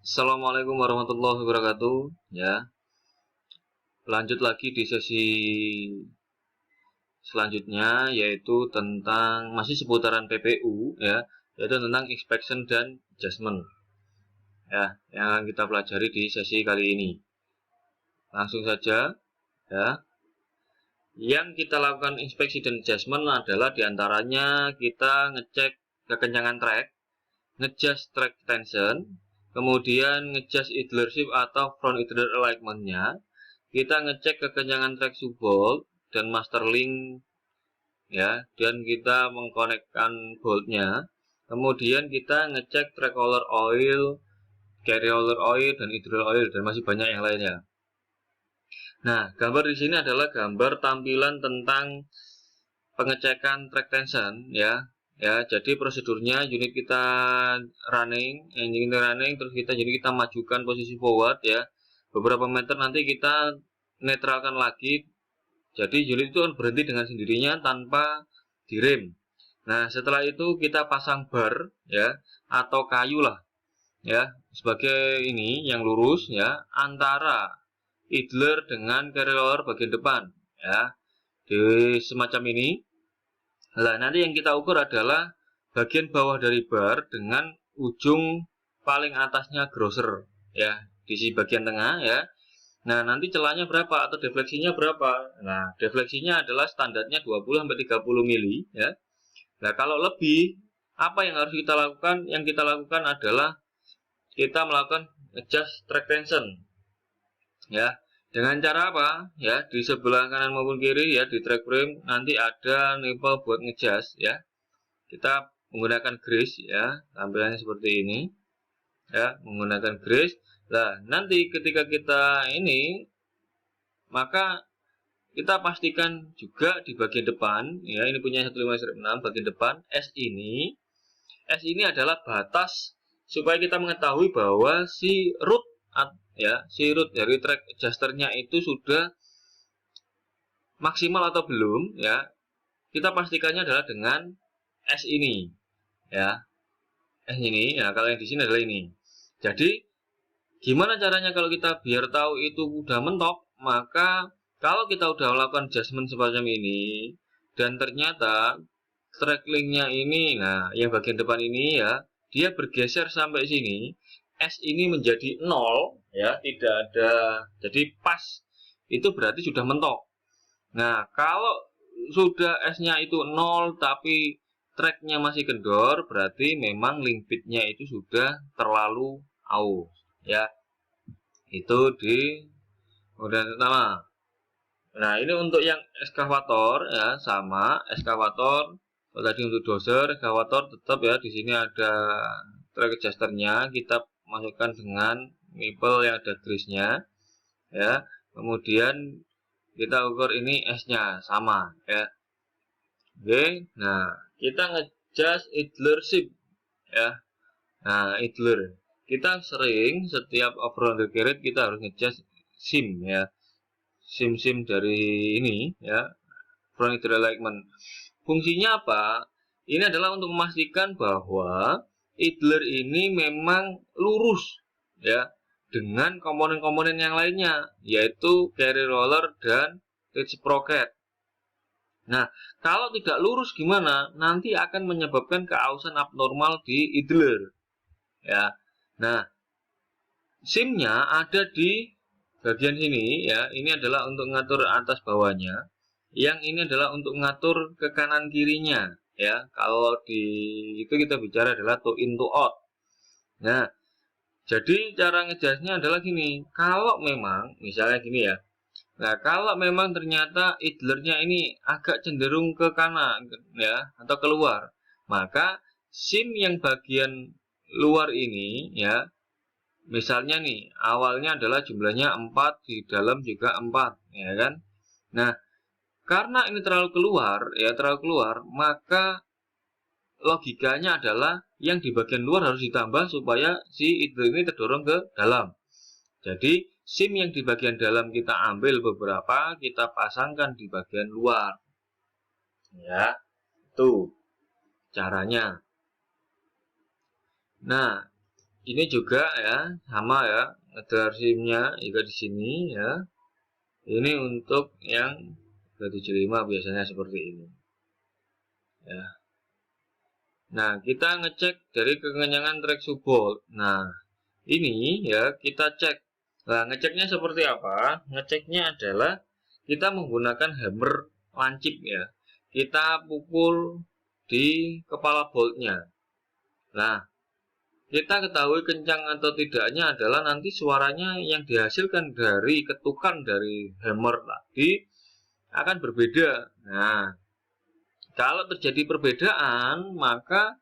Assalamualaikum warahmatullahi wabarakatuh. Ya, lanjut lagi di sesi selanjutnya yaitu tentang masih seputaran PPU ya, yaitu tentang inspection dan adjustment. Ya, yang akan kita pelajari di sesi kali ini. Langsung saja ya. Yang kita lakukan inspeksi dan adjustment adalah diantaranya kita ngecek kekenyangan trek, ngejust track tension, kemudian ngejust idlership atau front idler alignment-nya, kita ngecek kekenyangan track subbolt dan master link ya, dan kita mengkonekkan boltnya. Kemudian kita ngecek track roller oil, carry roller oil, dan idler oil, dan masih banyak yang lainnya. Nah, gambar di sini adalah gambar tampilan tentang pengecekan track tension ya. Ya, jadi prosedurnya unit kita running, engine kita running, terus unit kita majukan posisi forward ya. Beberapa meter nanti kita netralkan lagi. Jadi unit itu akan berhenti dengan sendirinya tanpa direm. Nah, setelah itu kita pasang bar ya atau kayu lah ya sebagai ini yang lurus ya antara idler dengan carrier bagian depan ya. Di semacam ini. Nah, nanti yang kita ukur adalah bagian bawah dari bar dengan ujung paling atasnya grosser ya di bagian tengah ya. Nah, nanti celahnya berapa atau defleksinya berapa? Nah, defleksinya adalah standarnya 20 sampai 30 mili ya. Nah, kalau lebih apa yang harus kita lakukan? Yang kita lakukan adalah kita melakukan adjust track tension ya. Dengan cara apa? Ya, di sebelah kanan maupun kiri ya di track frame nanti ada nipple buat ngejust ya. Kita menggunakan grease ya, tampilannya seperti ini ya, menggunakan grease. Nah, nanti ketika kita ini maka kita pastikan juga di bagian depan ya, ini punya 15/6 bagian depan S ini adalah batas supaya kita mengetahui bahwa si root dari track adjusternya itu sudah maksimal atau belum ya. Kita pastikannya adalah dengan S ini ya. Ini ya, kalau yang di sini adalah ini. Jadi gimana caranya kalau kita biar tahu itu udah mentok? Maka kalau kita udah melakukan adjustment semacam ini dan ternyata track linknya ini, nah yang bagian depan ini ya, dia bergeser sampai sini, S ini menjadi 0 ya, tidak ada, jadi pas, itu berarti sudah mentok. Nah, kalau sudah S-nya itu 0 tapi tracknya masih kendor, berarti memang link pitnya itu sudah terlalu aus ya. Itu di kemudian pertama. Nah, ini untuk yang eskavator ya, sama eskavator. Kalau tadi untuk dozer, eskavator tetap ya, di sini ada track adjusternya, kita masukkan dengan nipple yang ada grease-nya ya. Kemudian kita ukur ini S-nya sama ya. Oke, nah kita ngejust idlership ya. Nah, idler kita sering setiap overall carried kita harus ngejust sim ya, sim dari ini ya, front idler alignment. Fungsinya apa? Ini adalah untuk memastikan bahwa idler ini memang lurus ya dengan komponen-komponen yang lainnya, yaitu carry roller dan ridge sprocket. Nah, kalau tidak lurus gimana? Nanti akan menyebabkan keausan abnormal di idler. Ya. Nah, SIM-nya ada di bagian sini ya. Ini adalah untuk ngatur atas bawahnya. Yang ini adalah untuk ngatur ke kanan kirinya ya. Kalau di itu kita bicara adalah to in to out. Nah, jadi cara ngejasnya adalah gini. Kalau memang misalnya gini ya. Nah, kalau memang ternyata idlernya ini agak cenderung ke kanan ya atau keluar, maka SIM yang bagian luar ini ya, misalnya nih awalnya adalah jumlahnya 4, di dalam juga 4 ya kan. Nah, karena ini terlalu keluar, maka logikanya adalah yang di bagian luar harus ditambah supaya si idler ini terdorong ke dalam. Jadi SIM yang di bagian dalam kita ambil beberapa, kita pasangkan di bagian luar. Ya, itu caranya. Nah, ini juga ya sama ya, ngedar SIM-nya juga di sini ya. Ini untuk yang 375 biasanya seperti ini ya. Nah, kita ngecek dari kekenyangan track support. Nah, ini ya kita cek. Nah, ngeceknya seperti apa? Ngeceknya adalah kita menggunakan hammer lancip ya. Kita pukul di kepala boltnya. Nah, kita ketahui kencang atau tidaknya adalah nanti suaranya yang dihasilkan dari ketukan dari hammer tadi akan berbeda. Nah, kalau terjadi perbedaan, maka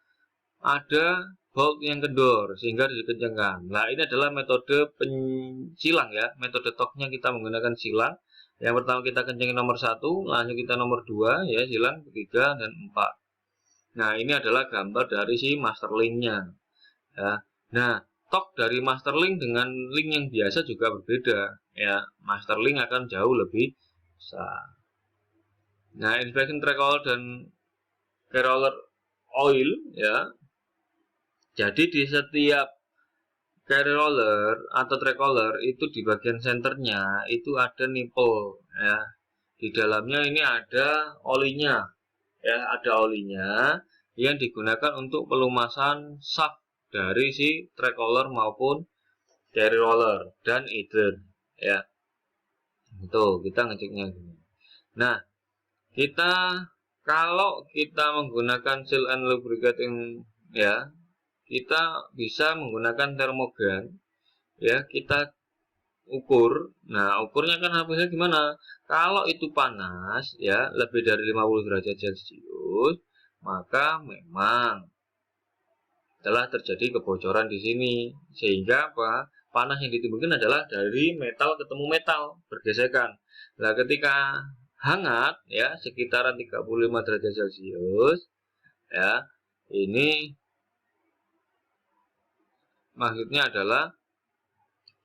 ada bolt yang kendor sehingga dikencangkan. Nah, ini adalah metode pensilang ya. Metode torque-nya kita menggunakan silang. Yang pertama kita kencangin nomor 1, lanjut kita nomor 2 ya, silang ketiga dan 4. Nah, ini adalah gambar dari si master link-nya. Ya. Nah, torque dari master link dengan link yang biasa juga berbeda. Ya, master link akan jauh lebih besar. Nah, inspection track roller dan roller oil ya. Jadi di setiap carry roller atau track roller itu di bagian senternya itu ada nipple ya. Di dalamnya ini ada olinya ya, ada olinya yang digunakan untuk pelumasan shaft dari si track roller maupun carry roller dan either ya. Itu kita ngeceknya gini. Nah, kalau kita menggunakan seal and lubricating ya, kita bisa menggunakan termogan ya, kita ukur. Nah, ukurnya kan hasilnya gimana? Kalau itu panas ya, lebih dari 50 derajat Celcius, maka memang telah terjadi kebocoran di sini. Sehingga apa? Panas yang ditimbulkan adalah dari metal ketemu metal, bergesekan. Nah, ketika hangat ya, sekitaran 35 derajat Celcius ya, ini maksudnya adalah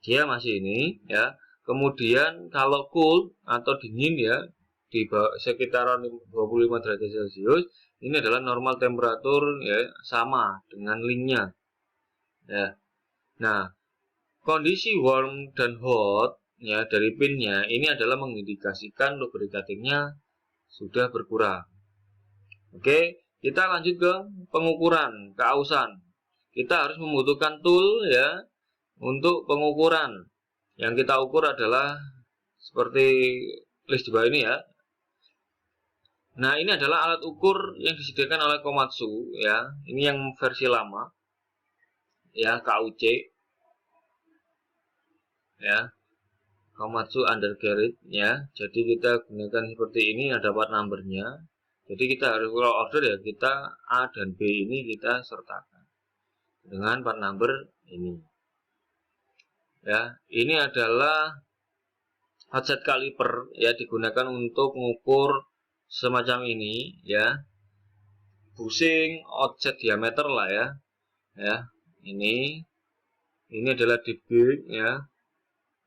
dia masih ini ya. Kemudian kalau cool atau dingin ya, di sekitaran 25 derajat Celcius, ini adalah normal temperatur ya, sama dengan linknya ya. Nah, kondisi warm dan hot ya dari pinnya ini adalah mengindikasikan lubricatingnya sudah berkurang. Oke, kita lanjut ke pengukuran keausan. Kita harus membutuhkan tool ya untuk pengukuran. Yang kita ukur adalah seperti list di bawah ini ya. Nah, ini adalah alat ukur yang disediakan oleh Komatsu ya. Ini yang versi lama ya, KUC ya. Komatsu undercarriage ya. Jadi kita gunakan seperti ini, ada part numbernya. Jadi kita harus kalau order ya, kita A dan B ini kita sertakan dengan part number ini. Ya, ini adalah offset caliper ya, digunakan untuk mengukur semacam ini ya, bushing offset diameter lah ya. Ya, ini adalah deep gauge ya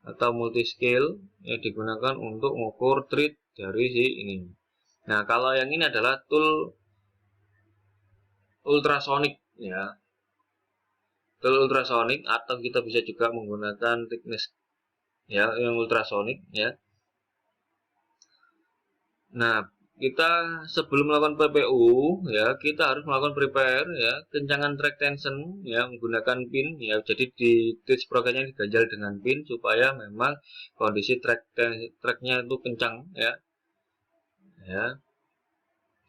atau multi scale yang digunakan untuk mengukur tread dari si ini. Nah, kalau yang ini adalah tool ultrasonic ya, tool ultrasonic, atau kita bisa juga menggunakan thickness ya yang ultrasonic ya. Nah, kita sebelum melakukan PPU ya, kita harus melakukan prepare ya, kencangan track tension ya, menggunakan pin ya. Jadi di ditch programnya diganjal dengan pin supaya memang kondisi tracknya itu kencang ya. Ya,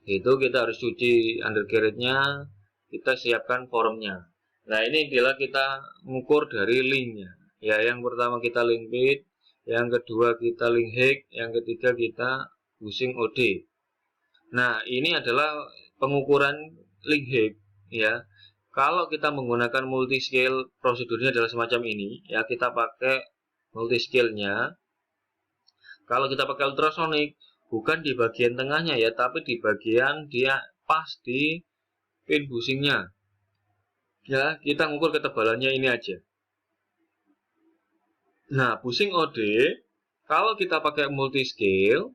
itu kita harus cuci undercarriage-nya, kita siapkan formnya. Nah, ini adalah kita mengukur dari linknya ya. Yang pertama kita link pit, yang kedua kita link height, yang ketiga kita bushing OD. Nah, ini adalah pengukuran link height ya. Kalau kita menggunakan multi scale, prosedurnya adalah semacam ini ya. Kita pakai multi scale-nya. Kalau kita pakai ultrasonic, bukan di bagian tengahnya ya, tapi di bagian dia pas di pin bushingnya. Ya, kita ngukur ketebalannya ini aja. Nah, bushing OD, kalau kita pakai multi scale,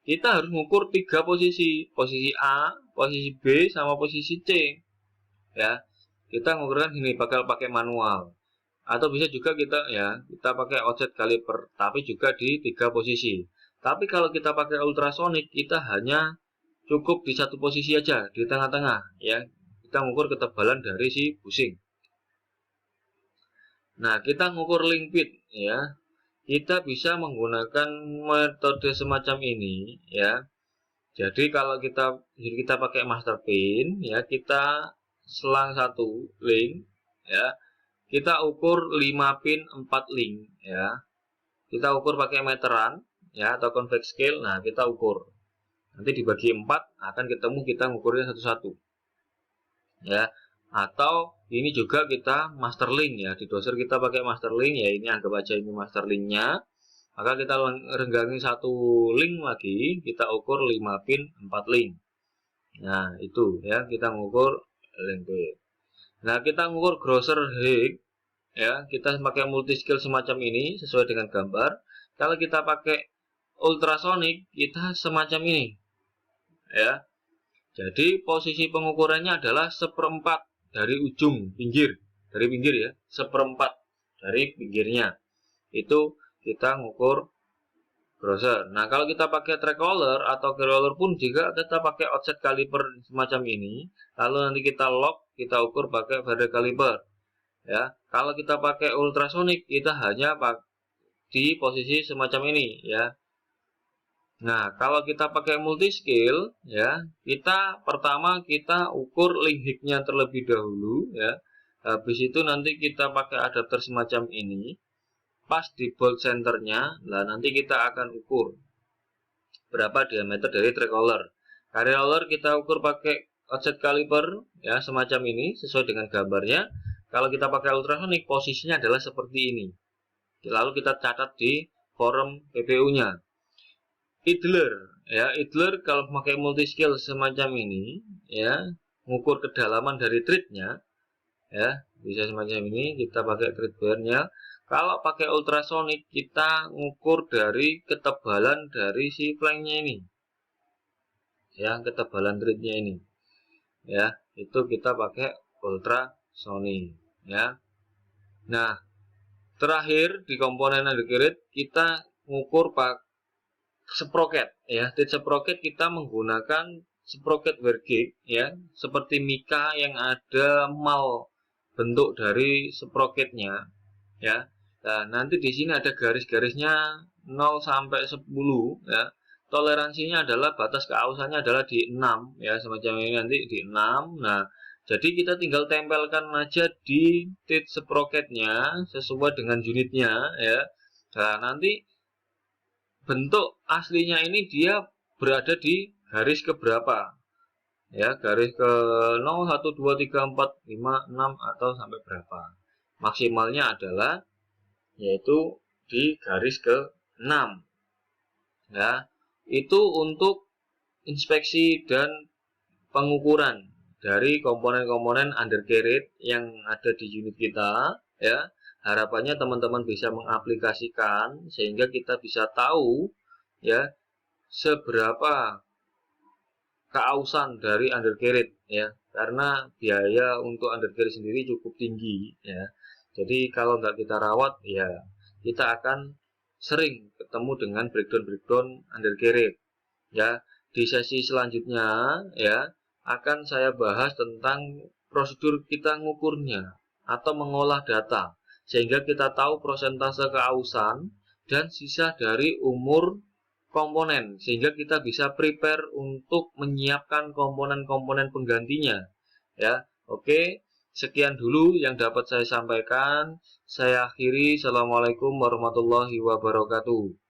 kita harus mengukur 3 posisi A, posisi B, sama posisi C ya. Kita mengukurkan ini bakal pakai manual Atau bisa juga kita pakai offset caliper, tapi juga di 3 posisi. Tapi kalau kita pakai ultrasonic, kita hanya cukup di satu posisi aja, di tengah-tengah ya. Kita mengukur ketebalan dari si bushing. Nah, kita mengukur link width ya. Kita bisa menggunakan metode semacam ini ya. Jadi kalau kita pakai master pin ya, kita selang satu link ya. Kita ukur 5 pin 4 link ya. Kita ukur pakai meteran ya atau convex scale. Nah, kita ukur. Nanti dibagi 4 akan ketemu kita ngukurnya satu-satu. Ya. Atau ini juga kita master link ya. Di doser kita pakai master link ya. Ini anggap aja ini master linknya. Maka kita renggangi satu link lagi, kita ukur 5 pin 4 link. Nah, itu ya, kita ngukur link width. Nah, kita ngukur grosser height ya, kita pakai multiscale semacam ini sesuai dengan gambar. Kalau kita pakai ultrasonic, kita semacam ini ya. Jadi posisi pengukurannya adalah seperempat dari ujung pinggir, dari pinggir ya, seperempat dari pinggirnya. Itu kita ngukur grosser. Nah, kalau kita pakai track roller atau roller pun juga kita pakai offset caliper semacam ini. Lalu nanti kita lock, kita ukur pakai variable caliper. Ya, kalau kita pakai ultrasonic kita hanya di posisi semacam ini ya. Nah, kalau kita pakai multiscale ya, pertama kita ukur link height-nya terlebih dahulu ya. Habis itu nanti kita pakai adapter semacam ini. Pas di bolt centernya, nah nanti kita akan ukur berapa diameter dari track roller. Carry roller kita ukur pakai offset caliper ya semacam ini sesuai dengan gambarnya. Kalau kita pakai ultrasonic posisinya adalah seperti ini. Lalu kita catat di form PPU-nya. Idler ya, idler kalau pakai multiscale semacam ini ya, mengukur kedalaman dari thread-nya ya, bisa semacam ini, kita pakai thread bar-nya. Kalau pakai ultrasonic kita ngukur dari ketebalan dari si flank-nya ini. Ya, ketebalan thread-nya ini. Ya, itu kita pakai ultrasonic ya. Nah, terakhir di komponen undercarriage kita ngukur pakai sprocket ya. Di sprocket kita menggunakan sprocket wear gauge ya, seperti Mika yang ada mal bentuk dari sprocketnya ya. Nah, nanti di sini ada garis-garisnya 0 sampai 10 ya. Toleransinya adalah batas keausannya adalah di 6 ya, semacam ini nanti di 6. Nah, jadi kita tinggal tempelkan aja di tit sprocketnya sesuai dengan unitnya ya. Nah, nanti bentuk aslinya ini dia berada di garis keberapa ya, garis ke 0, 1, 2, 3, 4, 5, 6 atau sampai berapa. Maksimalnya adalah yaitu di garis ke-6 ya. Itu untuk inspeksi dan pengukuran dari komponen-komponen undercarriage yang ada di unit kita ya. Harapannya teman-teman bisa mengaplikasikan sehingga kita bisa tahu ya seberapa keausan dari undercarriage ya, karena biaya untuk undercarriage sendiri cukup tinggi ya. Jadi kalau nggak kita rawat ya kita akan sering ketemu dengan breakdown undercarriage ya. Di sesi selanjutnya ya akan saya bahas tentang prosedur kita ngukurnya atau mengolah data sehingga kita tahu persentase keausan dan sisa dari umur komponen sehingga kita bisa prepare untuk menyiapkan komponen-komponen penggantinya ya. Oke, sekian dulu yang dapat saya sampaikan. Saya akhiri. Assalamualaikum warahmatullahi wabarakatuh.